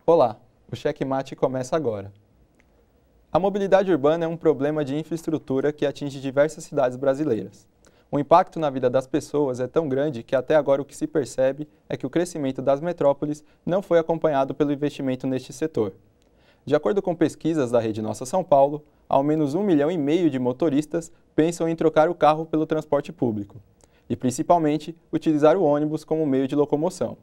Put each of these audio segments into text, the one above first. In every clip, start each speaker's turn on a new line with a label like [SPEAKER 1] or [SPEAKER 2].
[SPEAKER 1] Olá, o Checkmate começa agora. A mobilidade urbana é um problema de infraestrutura que atinge diversas cidades brasileiras. O impacto na vida das pessoas é tão grande que até agora o que se percebe é que o crescimento das metrópoles não foi acompanhado pelo investimento neste setor. De acordo com pesquisas da Rede Nossa São Paulo, ao menos 1,5 milhão de motoristas pensam em trocar o carro pelo transporte público e, principalmente, utilizar o ônibus como meio de locomoção.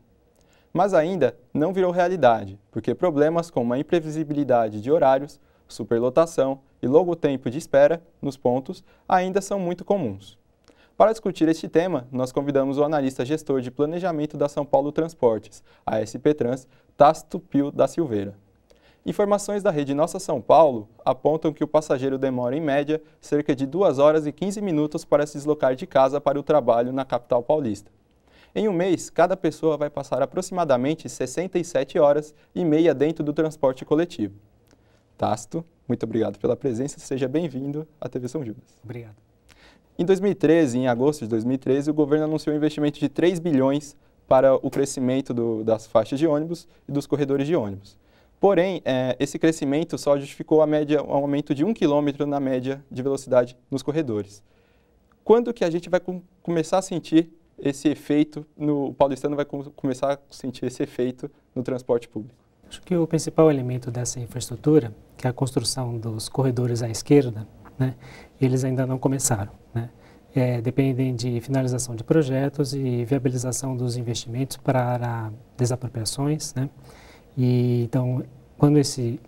[SPEAKER 1] Mas ainda não virou realidade, porque problemas como a imprevisibilidade de horários, superlotação e longo tempo de espera nos pontos ainda são muito comuns. Para discutir este tema, nós convidamos o analista gestor de planejamento da São Paulo Transportes, a SP Trans, Tácito Pio da Silveira. Informações da rede Nossa São Paulo apontam que o passageiro demora, em média, cerca de 2 horas e 15 minutos para se deslocar de casa para o trabalho na capital paulista. Em um mês, cada pessoa vai passar aproximadamente 67 horas e meia dentro do transporte coletivo. Tácito, muito obrigado pela presença, seja bem-vindo à TV São Judas.
[SPEAKER 2] Obrigado.
[SPEAKER 1] Em 2013, em agosto de 2013, o governo anunciou um investimento de 3 bilhões para o crescimento das faixas de ônibus e dos corredores de ônibus. Porém, esse crescimento só justificou um aumento de 1 km na média de velocidade nos corredores. Quando que a gente vai começar a sentir esse efeito, o paulistano vai começar a sentir esse efeito no transporte público?
[SPEAKER 2] Acho que o principal elemento dessa infraestrutura, que é a construção dos corredores à esquerda, né, eles ainda não começaram, né? Dependem de finalização de projetos e viabilização dos investimentos para desapropriações, né? E, então, quando esse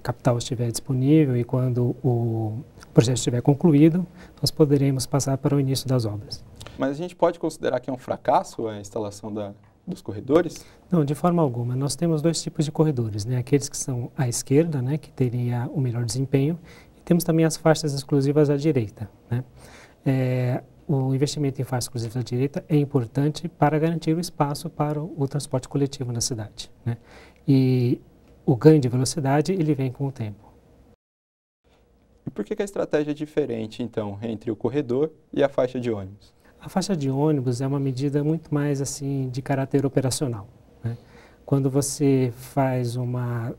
[SPEAKER 2] capital estiver disponível e quando o projeto estiver concluído, nós poderemos passar para o início das obras.
[SPEAKER 1] Mas a gente pode considerar que é um fracasso a instalação dos corredores?
[SPEAKER 2] Não, de forma alguma. Nós temos 2 tipos de corredores, né? Aqueles que são à esquerda, né, que teria o melhor desempenho, e temos também as faixas exclusivas à direita, né? O investimento em faixas exclusivas à direita é importante para garantir o espaço para o transporte coletivo na cidade, né? E o ganho de velocidade, ele vem com o tempo.
[SPEAKER 1] E por que a estratégia é diferente, então, entre o corredor e a faixa de ônibus?
[SPEAKER 2] A faixa de ônibus é uma medida muito mais assim de caráter operacional, né? Quando você faz uma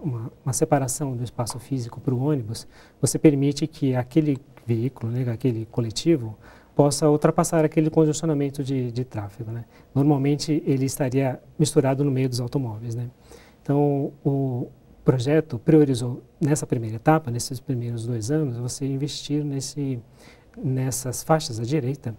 [SPEAKER 2] separação do espaço físico para o ônibus, você permite que aquele veículo, né, aquele coletivo, possa ultrapassar aquele congestionamento de tráfego, né? Normalmente ele estaria misturado no meio dos automóveis, né? Então o projeto priorizou nessa primeira etapa, nesses primeiros 2 anos, você investir nessas faixas à direita,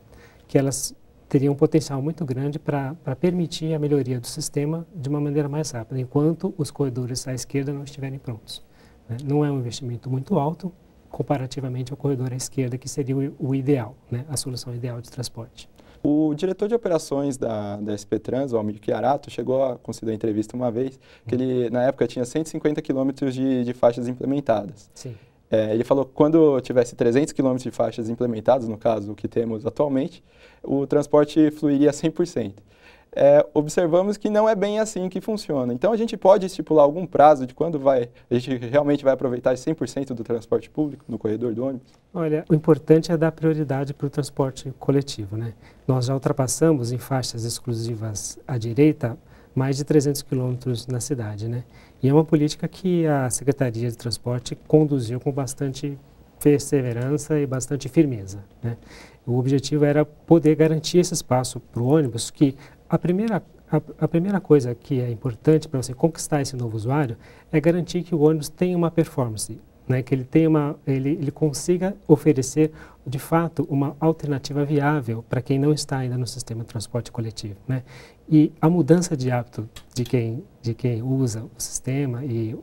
[SPEAKER 2] que elas teriam um potencial muito grande para permitir a melhoria do sistema de uma maneira mais rápida, enquanto os corredores à esquerda não estiverem prontos, né? Não é um investimento muito alto, comparativamente ao corredor à esquerda, que seria o ideal, né? A solução ideal de transporte.
[SPEAKER 1] O diretor de operações da SP Trans, o Almir Chiarato, chegou a conceder entrevista uma vez, que ele, na época, tinha 150 quilômetros de faixas implementadas.
[SPEAKER 2] Sim.
[SPEAKER 1] Ele falou que quando tivesse 300 quilômetros de faixas implementadas, no caso, o que temos atualmente, o transporte fluiria 100%. Observamos que não é bem assim que funciona. Então, a gente pode estipular algum prazo de quando a gente realmente vai aproveitar 100% do transporte público no corredor do ônibus?
[SPEAKER 2] Olha, o importante é dar prioridade para o transporte coletivo, né? Nós já ultrapassamos em faixas exclusivas à direita mais de 300 quilômetros na cidade, né? E é uma política que a Secretaria de Transporte conduziu com bastante perseverança e bastante firmeza, né? O objetivo era poder garantir esse espaço para o ônibus, que a primeira coisa que é importante para você conquistar esse novo usuário é garantir que o ônibus tenha uma performance, né? Que ele consiga oferecer, de fato, uma alternativa viável para quem não está ainda no sistema de transporte coletivo, né? E a mudança de hábito de quem usa o sistema e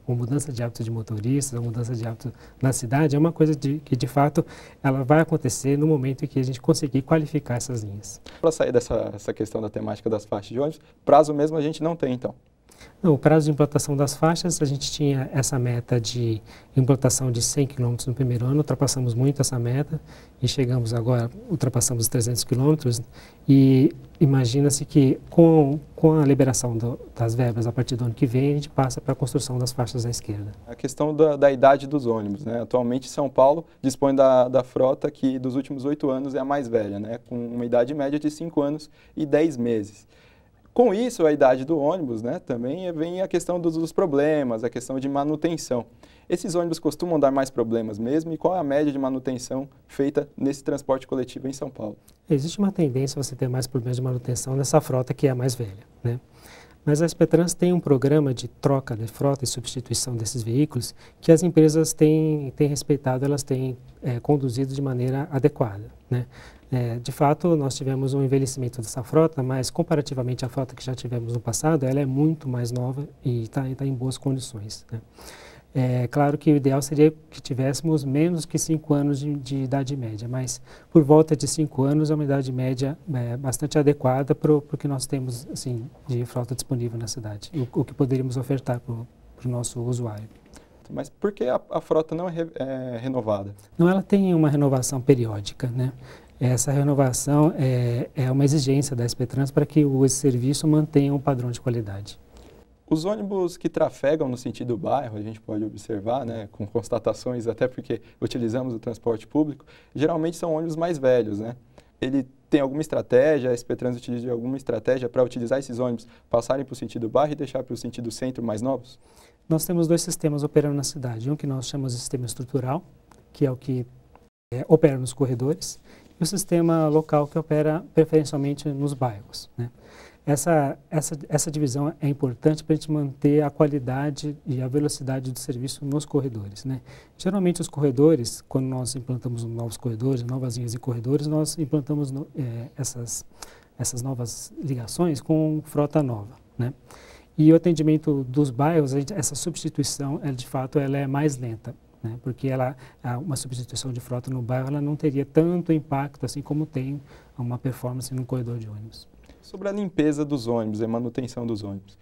[SPEAKER 2] a mudança de hábito de motoristas, a mudança de hábito na cidade é uma coisa que, de fato, ela vai acontecer no momento em que a gente conseguir qualificar essas linhas.
[SPEAKER 1] Para sair dessa questão da temática das faixas de ônibus, prazo mesmo a gente não tem, então?
[SPEAKER 2] Não, o prazo de implantação das faixas, a gente tinha essa meta de implantação de 100 km no primeiro ano, ultrapassamos muito essa meta e chegamos agora, ultrapassamos os 300 km e imagina-se que com a liberação das verbas a partir do ano que vem, a gente passa para a construção das faixas à esquerda.
[SPEAKER 1] A questão da idade dos ônibus, né? Atualmente São Paulo dispõe da frota que dos últimos 8 anos é a mais velha, né? Com uma idade média de 5 anos e 10 meses. Com isso, a idade do ônibus, né, também vem a questão dos problemas, a questão de manutenção. Esses ônibus costumam dar mais problemas mesmo? E qual é a média de manutenção feita nesse transporte coletivo em São Paulo?
[SPEAKER 2] Existe uma tendência a você ter mais problemas de manutenção nessa frota que é a mais velha, né? Mas a SP Trans tem um programa de troca de frota e substituição desses veículos que as empresas têm respeitado, elas têm conduzido de maneira adequada, né? De fato, nós tivemos um envelhecimento dessa frota, mas comparativamente à frota que já tivemos no passado, ela é muito mais nova e está em boas condições, né? É claro que o ideal seria que tivéssemos menos que 5 anos de idade média, mas por volta de 5 anos é uma idade média bastante adequada para o que nós temos assim, de frota disponível na cidade, o que poderíamos ofertar para o nosso usuário.
[SPEAKER 1] Mas por que a frota não é renovada?
[SPEAKER 2] Não, ela tem uma renovação periódica, né? Essa renovação é uma exigência da SP Trans para que o serviço mantenha um padrão de qualidade.
[SPEAKER 1] Os ônibus que trafegam no sentido bairro, a gente pode observar, né, com constatações, até porque utilizamos o transporte público, geralmente são ônibus mais velhos, né? Ele tem alguma estratégia, a SP Trans utiliza alguma estratégia para utilizar esses ônibus, passarem para o sentido bairro e deixar para o sentido centro mais novos?
[SPEAKER 2] Nós temos 2 sistemas operando na cidade. Um que nós chamamos de sistema estrutural, que é o que opera nos corredores, e o sistema local, que opera preferencialmente nos bairros, né? Essa divisão é importante para a gente manter a qualidade e a velocidade do serviço nos corredores, né? Geralmente os corredores, quando nós implantamos novos corredores, novas linhas de corredores, nós implantamos essas novas ligações com frota nova, né? E o atendimento dos bairros, essa substituição, de fato, ela é mais lenta, né? Porque uma substituição de frota no bairro ela não teria tanto impacto assim como tem uma performance num corredor de ônibus.
[SPEAKER 1] Sobre a limpeza dos ônibus e a manutenção dos ônibus,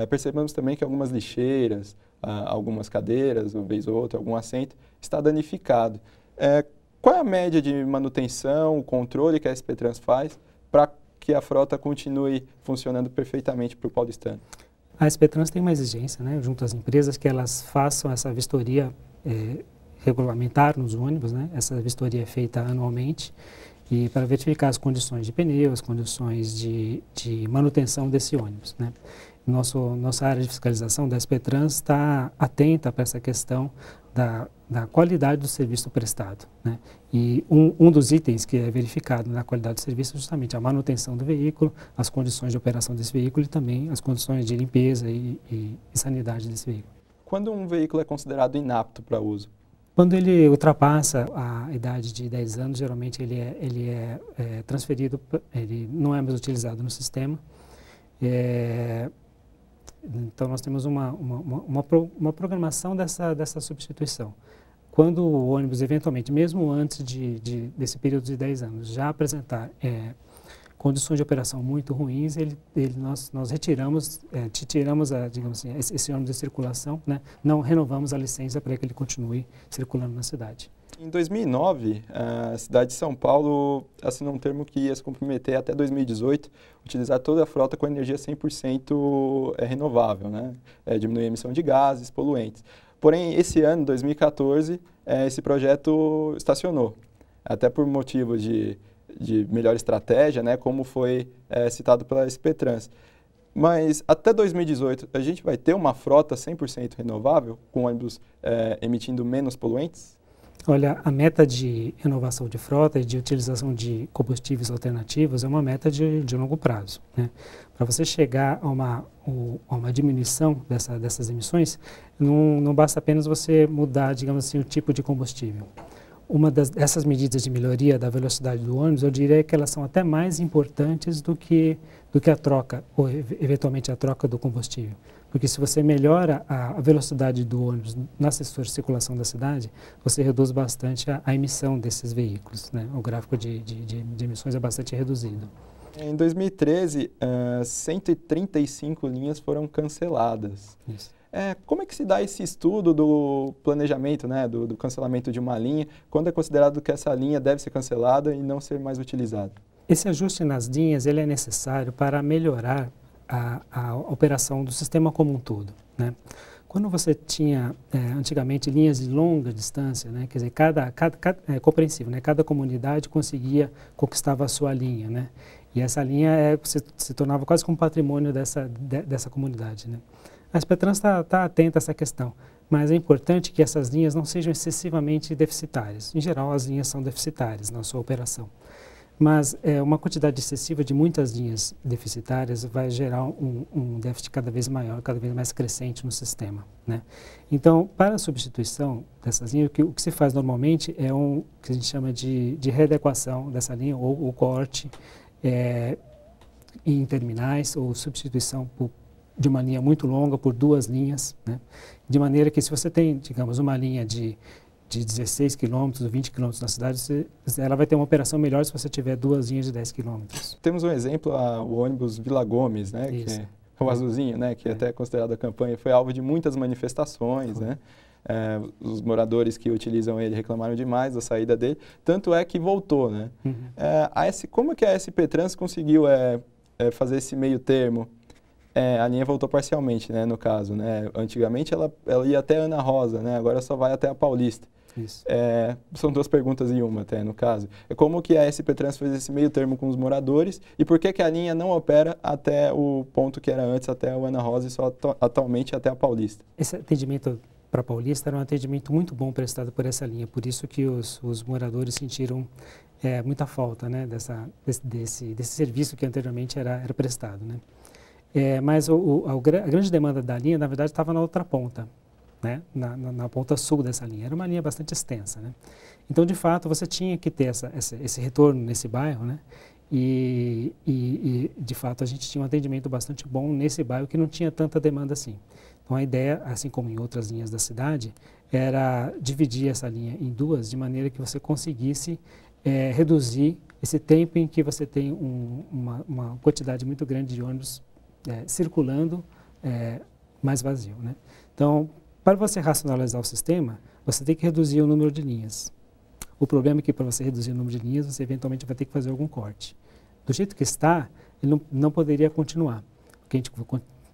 [SPEAKER 1] percebemos também que algumas lixeiras, algumas cadeiras, uma vez ou outra, algum assento, está danificado. Qual é a média de manutenção, o controle que a SP Trans faz para que a frota continue funcionando perfeitamente para o paulistano?
[SPEAKER 2] A SP Trans tem uma exigência, né, junto às empresas, que elas façam essa vistoria regulamentar nos ônibus, né? Essa vistoria é feita anualmente e para verificar as condições de pneu, as condições de manutenção desse ônibus, né? Nossa área de fiscalização da SP Trans está atenta para essa questão da qualidade do serviço prestado, né? E um dos itens que é verificado na qualidade do serviço é justamente a manutenção do veículo, as condições de operação desse veículo e também as condições de limpeza e sanidade desse veículo.
[SPEAKER 1] Quando um veículo é considerado inapto para uso?
[SPEAKER 2] Quando ele ultrapassa a idade de 10 anos, geralmente ele é transferido, ele não é mais utilizado no sistema. Então, nós temos uma programação dessa substituição. Quando o ônibus, eventualmente, mesmo antes desse período de 10 anos, já apresentar condições de operação muito ruins, nós retiramos, digamos assim, esse ônibus de circulação, né? Não renovamos a licença para que ele continue circulando na cidade.
[SPEAKER 1] Em 2009, a cidade de São Paulo assinou um termo que ia se comprometer até 2018, utilizar toda a frota com energia 100% renovável, né? Diminuir a emissão de gases poluentes. Porém, esse ano, 2014, esse projeto estacionou, até por motivos de melhor estratégia, né, como foi citado pela SP Trans. Mas até 2018, a gente vai ter uma frota 100% renovável, com ônibus emitindo menos poluentes?
[SPEAKER 2] Olha, a meta de renovação de frota e de utilização de combustíveis alternativos é uma meta de longo prazo, né? Para você chegar a uma diminuição dessas emissões, não basta apenas você mudar, digamos assim, o tipo de combustível. Uma dessas medidas de melhoria da velocidade do ônibus, eu diria que elas são até mais importantes do que a troca, ou eventualmente a troca do combustível. Porque se você melhora a velocidade do ônibus na circulação da cidade, você reduz bastante a emissão desses veículos, né? O gráfico de emissões é bastante reduzido.
[SPEAKER 1] Em 2013, 135 linhas foram canceladas.
[SPEAKER 2] Isso.
[SPEAKER 1] Como é que se dá esse estudo do planejamento, né, do cancelamento de uma linha, quando é considerado que essa linha deve ser cancelada e não ser mais utilizada?
[SPEAKER 2] Esse ajuste nas linhas ele é necessário para melhorar a operação do sistema como um todo, né? Quando você tinha, antigamente, linhas de longa distância, né? Quer dizer, é compreensível, né? Cada comunidade conquistava a sua linha, né? E essa linha se tornava quase como patrimônio dessa comunidade, né? A SPTrans está atenta a essa questão, mas é importante que essas linhas não sejam excessivamente deficitárias. Em geral, as linhas são deficitárias na sua operação. Mas uma quantidade excessiva de muitas linhas deficitárias vai gerar um déficit cada vez maior, cada vez mais crescente no sistema, né? Então, para a substituição dessas linhas, o que se faz normalmente é o que a gente chama de readequação dessa linha ou corte em terminais ou substituição de uma linha muito longa por duas linhas, né? De maneira que se você tem, digamos, uma linha de 16 quilômetros, 20 quilômetros na cidade, ela vai ter uma operação melhor se você tiver duas linhas de 10 quilômetros.
[SPEAKER 1] Temos um exemplo, o ônibus Vila Gomes, né, que é o azulzinho, né, que até é considerado a campanha, foi alvo de muitas manifestações, né? Os moradores que utilizam ele reclamaram demais da saída dele, tanto é que voltou, né? Uhum. Como que a SPTrans conseguiu fazer esse meio termo? A linha voltou parcialmente, né, no caso, né? Antigamente ela ia até Ana Rosa, né? Agora só vai até a Paulista.
[SPEAKER 2] Isso.
[SPEAKER 1] São duas perguntas em uma até, no caso. Como que a SPTrans fez esse meio termo com os moradores e por que a linha não opera até o ponto que era antes, até o Ana Rosa e só atualmente até a Paulista?
[SPEAKER 2] Esse atendimento para a Paulista era um atendimento muito bom prestado por essa linha, por isso que os moradores sentiram muita falta, né, desse serviço que anteriormente era prestado, né? Mas a grande demanda da linha, na verdade, estava na outra ponta, né? Na ponta sul dessa linha. Era uma linha bastante extensa, né? Então, de fato, você tinha que ter esse retorno nesse bairro, né? E, de fato, a gente tinha um atendimento bastante bom nesse bairro que não tinha tanta demanda assim. Então, a ideia, assim como em outras linhas da cidade, era dividir essa linha em duas, de maneira que você conseguisse reduzir esse tempo em que você tem uma quantidade muito grande de ônibus circulando mais vazio, né? Então, para você racionalizar o sistema, você tem que reduzir o número de linhas. O problema é que para você reduzir o número de linhas, você eventualmente vai ter que fazer algum corte. Do jeito que está, ele não poderia continuar, porque a gente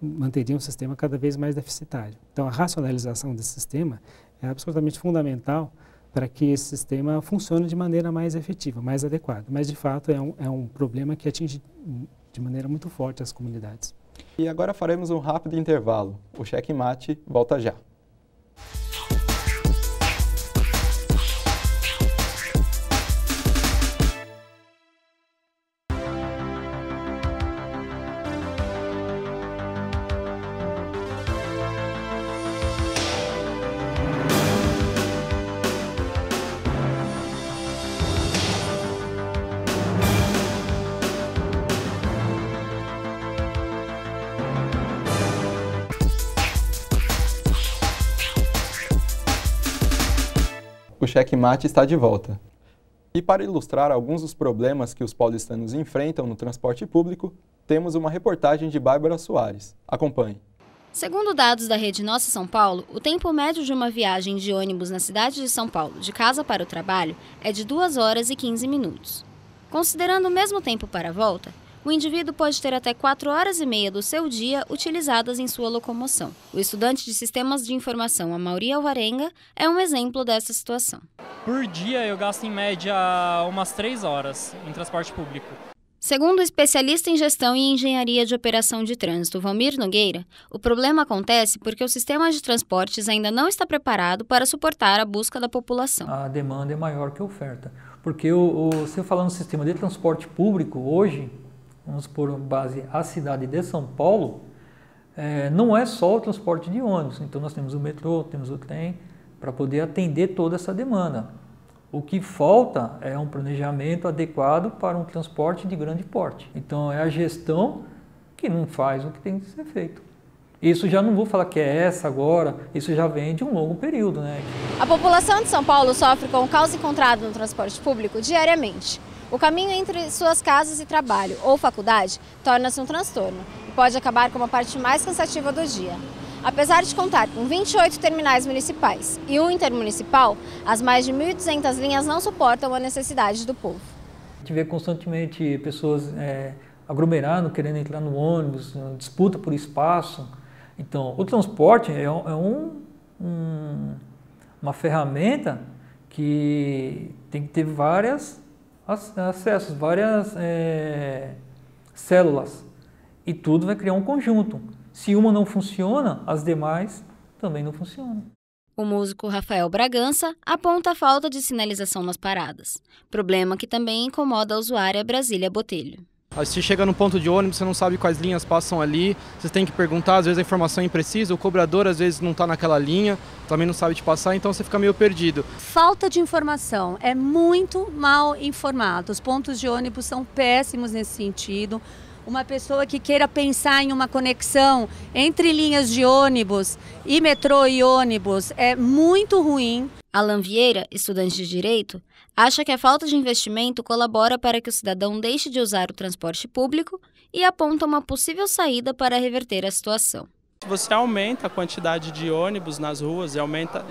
[SPEAKER 2] manteria um sistema cada vez mais deficitário. Então, a racionalização desse sistema é absolutamente fundamental para que esse sistema funcione de maneira mais efetiva, mais adequada. Mas, de fato, é um problema que atinge de maneira muito forte as comunidades.
[SPEAKER 1] E agora faremos um rápido intervalo. O Cheque Mate volta já. O Cheque Mate está de volta. E para ilustrar alguns dos problemas que os paulistanos enfrentam no transporte público, temos uma reportagem de Bárbara Soares. Acompanhe.
[SPEAKER 3] Segundo dados da Rede Nossa São Paulo, o tempo médio de uma viagem de ônibus na cidade de São Paulo, de casa para o trabalho, é de 2 horas e 15 minutos. Considerando o mesmo tempo para a volta, o indivíduo pode ter até 4 horas e meia do seu dia utilizadas em sua locomoção. O estudante de Sistemas de Informação, Amaury Alvarenga, é um exemplo dessa situação.
[SPEAKER 4] Por dia, eu gasto em média umas 3 horas em transporte público.
[SPEAKER 3] Segundo o especialista em gestão e engenharia de operação de trânsito, Valmir Nogueira, o problema acontece porque o sistema de transportes ainda não está preparado para suportar a busca da população.
[SPEAKER 5] A demanda é maior que a oferta, porque se eu falar no sistema de transporte público hoje, vamos pôr base a cidade de São Paulo, não é só o transporte de ônibus. Então nós temos o metrô, temos o trem, para poder atender toda essa demanda. O que falta é um planejamento adequado para um transporte de grande porte. Então é a gestão que não faz o que tem que ser feito. Isso já não vou falar que é essa agora, isso já vem de um longo período, né?
[SPEAKER 3] A população de São Paulo sofre com o caos encontrado no transporte público diariamente. O caminho entre suas casas e trabalho ou faculdade torna-se um transtorno e pode acabar com uma parte mais cansativa do dia. Apesar de contar com 28 terminais municipais e um intermunicipal, as mais de 1.200 linhas não suportam a necessidade do povo.
[SPEAKER 5] A gente vê constantemente pessoas aglomerando, querendo entrar no ônibus, disputa por espaço. Então, o transporte é uma ferramenta que tem que ter vários acessos, várias células, e tudo vai criar um conjunto. Se uma não funciona, as demais também não funcionam.
[SPEAKER 3] O músico Rafael Bragança aponta a falta de sinalização nas paradas, problema que também incomoda a usuária Brasília Botelho.
[SPEAKER 6] Você chega no ponto de ônibus, você não sabe quais linhas passam ali, você tem que perguntar, às vezes a informação é imprecisa, o cobrador às vezes não está naquela linha, também não sabe te passar, então você fica meio perdido.
[SPEAKER 7] Falta de informação, é muito mal informado, os pontos de ônibus são péssimos nesse sentido. Uma pessoa que queira pensar em uma conexão entre linhas de ônibus e metrô e ônibus é muito ruim.
[SPEAKER 3] Alan Vieira, estudante de Direito, acha que a falta de investimento colabora para que o cidadão deixe de usar o transporte público e aponta uma possível saída para reverter a situação.
[SPEAKER 8] Se você aumenta a quantidade de ônibus nas ruas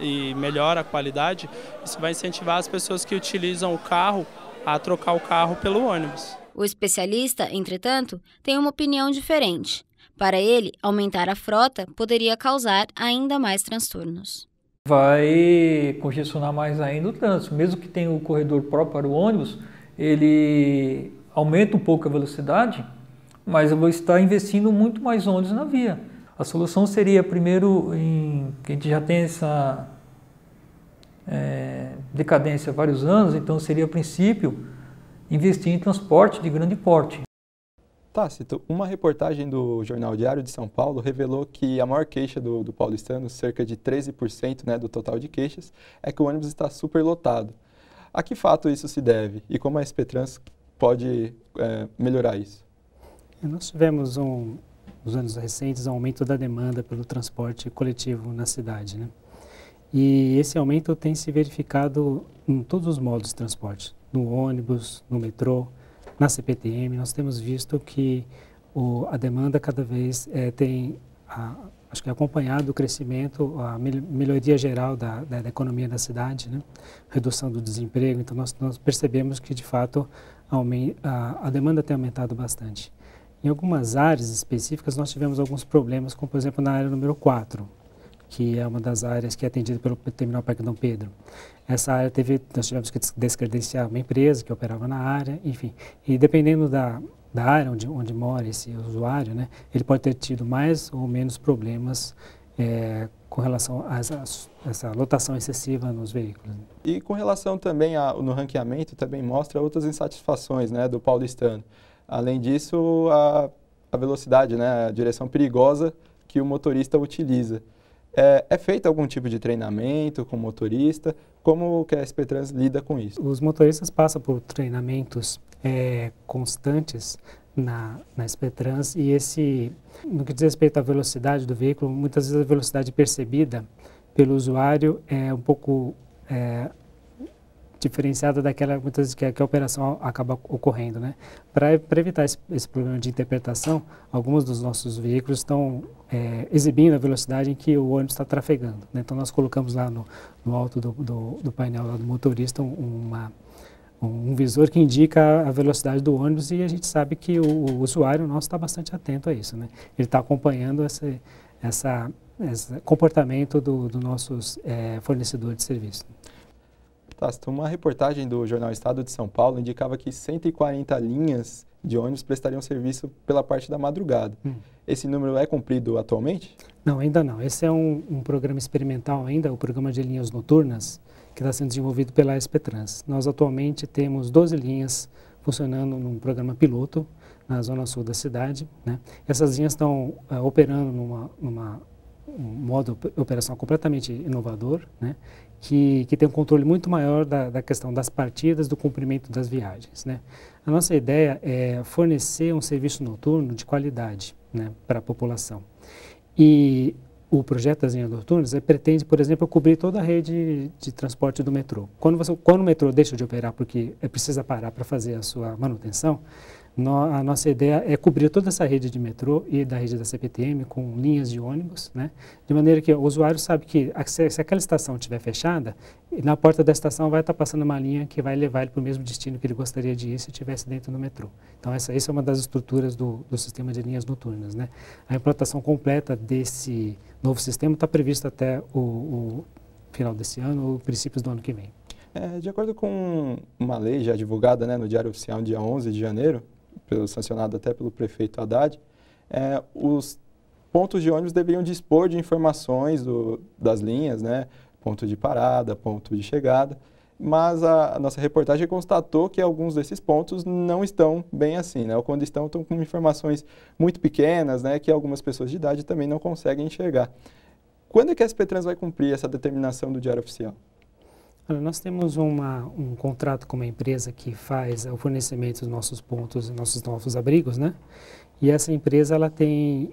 [SPEAKER 8] e melhora a qualidade, isso vai incentivar as pessoas que utilizam o carro a trocar o carro pelo ônibus.
[SPEAKER 3] O especialista, entretanto, tem uma opinião diferente. Para ele, aumentar a frota poderia causar ainda mais transtornos.
[SPEAKER 5] Vai congestionar mais ainda o trânsito. Mesmo que tenha o corredor próprio para o ônibus, ele aumenta um pouco a velocidade, mas eu vou estar investindo muito mais ônibus na via. A solução seria, primeiro, que a gente já tem essa decadência há vários anos, então seria, a princípio, investir em transporte de grande porte.
[SPEAKER 1] Tácito, uma reportagem do Jornal Diário de São Paulo revelou que a maior queixa do paulistano, cerca de 13%, né, do total de queixas, é que o ônibus está superlotado. A que fato isso se deve e como a SP Trans pode melhorar isso?
[SPEAKER 2] Nós tivemos, nos anos recentes, um aumento da demanda pelo transporte coletivo na cidade, né? E esse aumento tem se verificado em todos os modos de transporte, no ônibus, no metrô, na CPTM. Nós temos visto que a demanda cada vez tem, acho que acompanhado o crescimento, a melhoria geral da economia da cidade, né? Redução do desemprego. Então nós percebemos que de fato a demanda tem aumentado bastante. Em algumas áreas específicas nós tivemos alguns problemas, como por exemplo na área número 4, que é uma das áreas que é atendida pelo Terminal Parque Dom Pedro. Essa área nós tivemos que descredenciar uma empresa que operava na área, enfim. E dependendo da área onde mora esse usuário, né, ele pode ter tido mais ou menos problemas com relação a essa lotação excessiva nos veículos.
[SPEAKER 1] E com relação também no ranqueamento, também mostra outras insatisfações, né, do paulistano. Além disso, a velocidade, né, a direção perigosa que o motorista utiliza. É feito algum tipo de treinamento com o motorista? Como que a SP Trans lida com isso?
[SPEAKER 2] Os motoristas passam por treinamentos constantes na SP Trans e no que diz respeito à velocidade do veículo, muitas vezes a velocidade percebida pelo usuário é um pouco diferenciada daquela muitas vezes que a operação acaba ocorrendo, né? Para evitar esse problema de interpretação, alguns dos nossos veículos estão exibindo a velocidade em que o ônibus está trafegando, né? Então nós colocamos lá no alto do painel lá do motorista um visor que indica a velocidade do ônibus e a gente sabe que o usuário nosso está bastante atento a isso, né? Ele está acompanhando esse comportamento dos nossos fornecedores de serviço.
[SPEAKER 1] Tácito, uma reportagem do Jornal Estado de São Paulo indicava que 140 linhas de ônibus prestariam serviço pela parte da madrugada. Esse número é cumprido atualmente?
[SPEAKER 2] Não, ainda não. Esse é um programa experimental ainda, o programa de linhas noturnas, que está sendo desenvolvido pela SP Trans. Nós atualmente temos 12 linhas funcionando num programa piloto na zona sul da cidade, né? Essas linhas estão operando num modo de operação completamente inovador, né? Que tem um controle muito maior da questão das partidas, do cumprimento das viagens, né? A nossa ideia é fornecer um serviço noturno de qualidade, né, para a população. E o projeto das linhas noturnas pretende, por exemplo, cobrir toda a rede de transporte do metrô. Quando o metrô deixa de operar porque precisa parar para fazer a sua manutenção, A nossa ideia é cobrir toda essa rede de metrô e da rede da CPTM com linhas de ônibus, né? De maneira que o usuário sabe que se aquela estação estiver fechada, na porta da estação vai estar passando uma linha que vai levar ele para o mesmo destino que ele gostaria de ir se estivesse dentro do metrô. Então essa é uma das estruturas do sistema de linhas noturnas, né? A implantação completa desse novo sistema está prevista até o final desse ano ou princípios do ano que vem.
[SPEAKER 1] De acordo com uma lei já divulgada, né, no Diário Oficial, dia 11 de janeiro, sancionado até pelo prefeito Haddad, os pontos de ônibus deveriam dispor de informações das linhas, né, ponto de parada, ponto de chegada, mas a nossa reportagem constatou que alguns desses pontos não estão bem assim, né, ou quando estão com informações muito pequenas, né, que algumas pessoas de idade também não conseguem enxergar. Quando é que a SPTrans vai cumprir essa determinação do Diário Oficial?
[SPEAKER 2] Nós temos um contrato com uma empresa que faz o fornecimento dos nossos pontos, nossos novos abrigos, né? E essa empresa ela tem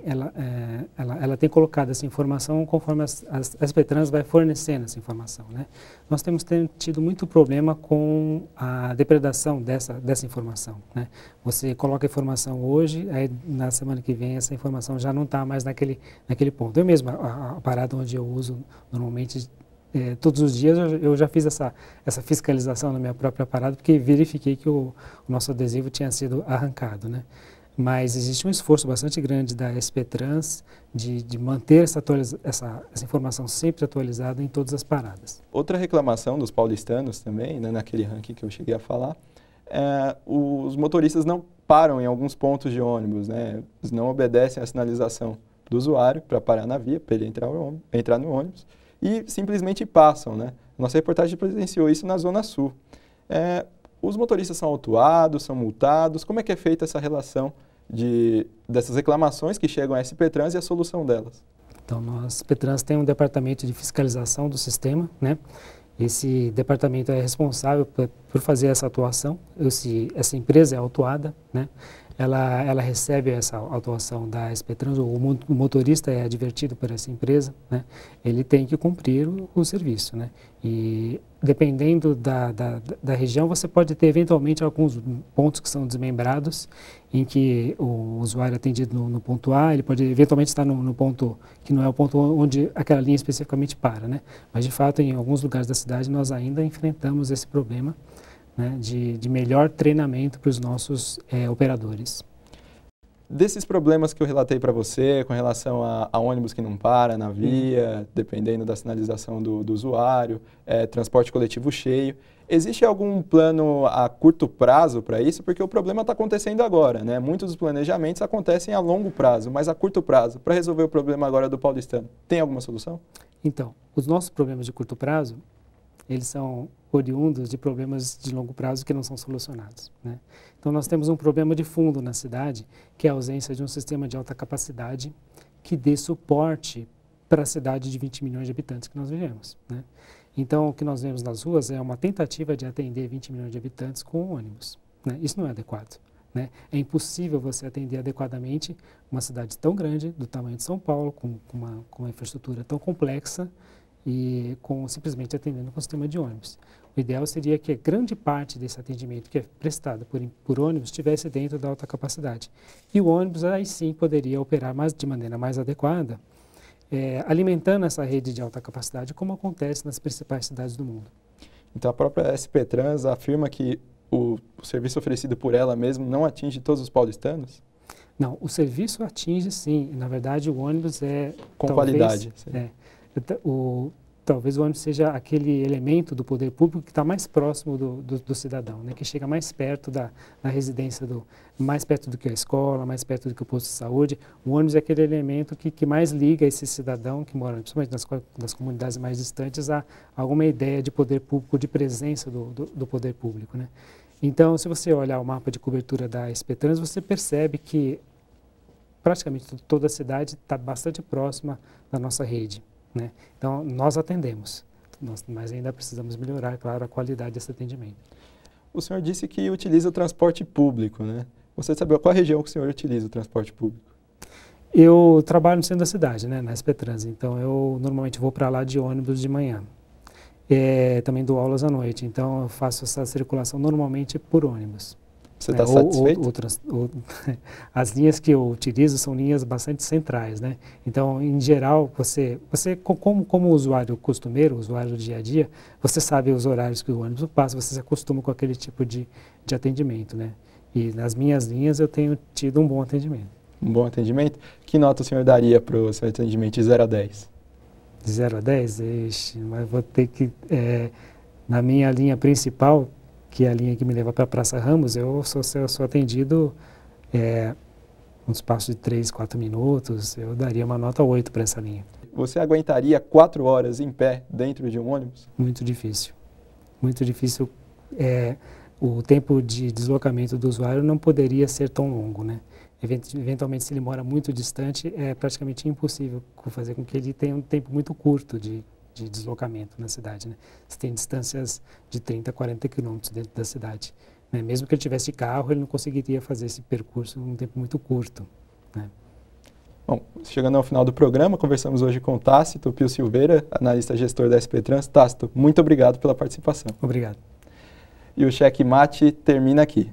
[SPEAKER 2] colocado essa informação conforme a SPTrans vai fornecendo essa informação, né? Nós temos tido muito problema com a depredação dessa informação, né? Você coloca a informação hoje, aí na semana que vem essa informação já não está mais naquele ponto. Eu mesmo, a parada onde eu uso normalmente todos os dias eu já fiz essa fiscalização na minha própria parada, porque verifiquei que o nosso adesivo tinha sido arrancado, né? Mas existe um esforço bastante grande da SPTrans de manter essa informação sempre atualizada em todas as paradas.
[SPEAKER 1] Outra reclamação dos paulistanos também, né, naquele ranking que eu cheguei a falar, os motoristas não param em alguns pontos de ônibus, né? Eles não obedecem à sinalização do usuário para parar na via, para ele entrar no ônibus, e simplesmente passam, né? Nossa reportagem presenciou isso na Zona Sul. Os motoristas são autuados, são multados? Como é que é feita essa relação dessas reclamações que chegam à SPTrans e a solução delas?
[SPEAKER 2] Então, a SPTrans tem um departamento de fiscalização do sistema, né? Esse departamento é responsável por fazer essa atuação. Essa empresa é autuada, né? Ela recebe essa autuação da SPTrans, o motorista é advertido por essa empresa, né? Ele tem que cumprir o serviço, né? E dependendo da região, você pode ter eventualmente alguns pontos que são desmembrados, em que o usuário é atendido no ponto A, ele pode eventualmente estar no ponto que não é o ponto onde aquela linha especificamente para, né? Mas de fato, em alguns lugares da cidade, nós ainda enfrentamos esse problema, né, de melhor treinamento para os nossos operadores.
[SPEAKER 1] Desses problemas que eu relatei para você, com relação a ônibus que não para na via, dependendo da sinalização do usuário, transporte coletivo cheio, existe algum plano a curto prazo para isso? Porque o problema está acontecendo agora, né? Muitos dos planejamentos acontecem a longo prazo, mas a curto prazo, para resolver o problema agora do paulistano, tem alguma solução?
[SPEAKER 2] Então, os nossos problemas de curto prazo, eles são oriundos de problemas de longo prazo que não são solucionados, né? Então, nós temos um problema de fundo na cidade, que é a ausência de um sistema de alta capacidade que dê suporte para a cidade de 20 milhões de habitantes que nós vivemos, né? Então, o que nós vemos nas ruas é uma tentativa de atender 20 milhões de habitantes com ônibus, né? Isso não é adequado, né? É impossível você atender adequadamente uma cidade tão grande, do tamanho de São Paulo, com uma infraestrutura tão complexa, e simplesmente atendendo com o sistema de ônibus. O ideal seria que a grande parte desse atendimento que é prestado por ônibus estivesse dentro da alta capacidade. E o ônibus aí sim poderia operar de maneira mais adequada, alimentando essa rede de alta capacidade, como acontece nas principais cidades do mundo.
[SPEAKER 1] Então a própria SPTrans afirma que o serviço oferecido por ela mesmo não atinge todos os paulistanos?
[SPEAKER 2] Não, o serviço atinge sim. Na verdade, o ônibus
[SPEAKER 1] com qualidade.
[SPEAKER 2] Talvez o ônibus seja aquele elemento do poder público que está mais próximo do cidadão, né? Que chega mais perto da residência, mais perto do que a escola, mais perto do que o posto de saúde. O ônibus é aquele elemento que mais liga esse cidadão que mora, principalmente nas comunidades mais distantes, a alguma ideia de poder público, de presença do poder público, né? Então, se você olhar o mapa de cobertura da SPTrans, você percebe que praticamente toda a cidade está bastante próxima da nossa rede, né? Então, nós atendemos, mas ainda precisamos melhorar, claro, a qualidade desse atendimento.
[SPEAKER 1] O senhor disse que utiliza o transporte público, né? Você sabe qual região que o senhor utiliza o transporte público?
[SPEAKER 2] Eu trabalho no centro da cidade, né, na SPTrans, então eu normalmente vou para lá de ônibus de manhã. Também dou aulas à noite, então eu faço essa circulação normalmente por ônibus.
[SPEAKER 1] Você está satisfeito?
[SPEAKER 2] As linhas que eu utilizo são linhas bastante centrais, né? Então, em geral, você como usuário costumeiro, usuário do dia a dia, você sabe os horários que o ônibus passa, você se acostuma com aquele tipo de atendimento, né? E nas minhas linhas eu tenho tido um bom atendimento.
[SPEAKER 1] Um bom atendimento? Que nota o senhor daria para o seu atendimento de 0 a 10?
[SPEAKER 2] De 0 a 10? Ixi, mas vou ter que... na minha linha principal, que é a linha que me leva para a Praça Ramos, eu sou atendido um espaço de 3, 4 minutos, eu daria uma nota 8 para essa linha.
[SPEAKER 1] Você aguentaria 4 horas em pé dentro de um ônibus?
[SPEAKER 2] Muito difícil. Muito difícil. O tempo de deslocamento do usuário não poderia ser tão longo, né? Eventualmente, se ele mora muito distante, é praticamente impossível fazer com que ele tenha um tempo muito curto de deslocamento na cidade, né? Você tem distâncias de 30 a 40 quilômetros dentro da cidade, né? Mesmo que ele tivesse carro, ele não conseguiria fazer esse percurso em um tempo muito curto, né?
[SPEAKER 1] Bom, chegando ao final do programa, conversamos hoje com Tácito Pio Silveira, analista gestor da SP Trans. Tácito, muito obrigado pela participação.
[SPEAKER 2] Obrigado.
[SPEAKER 1] E o Cheque Mate termina aqui.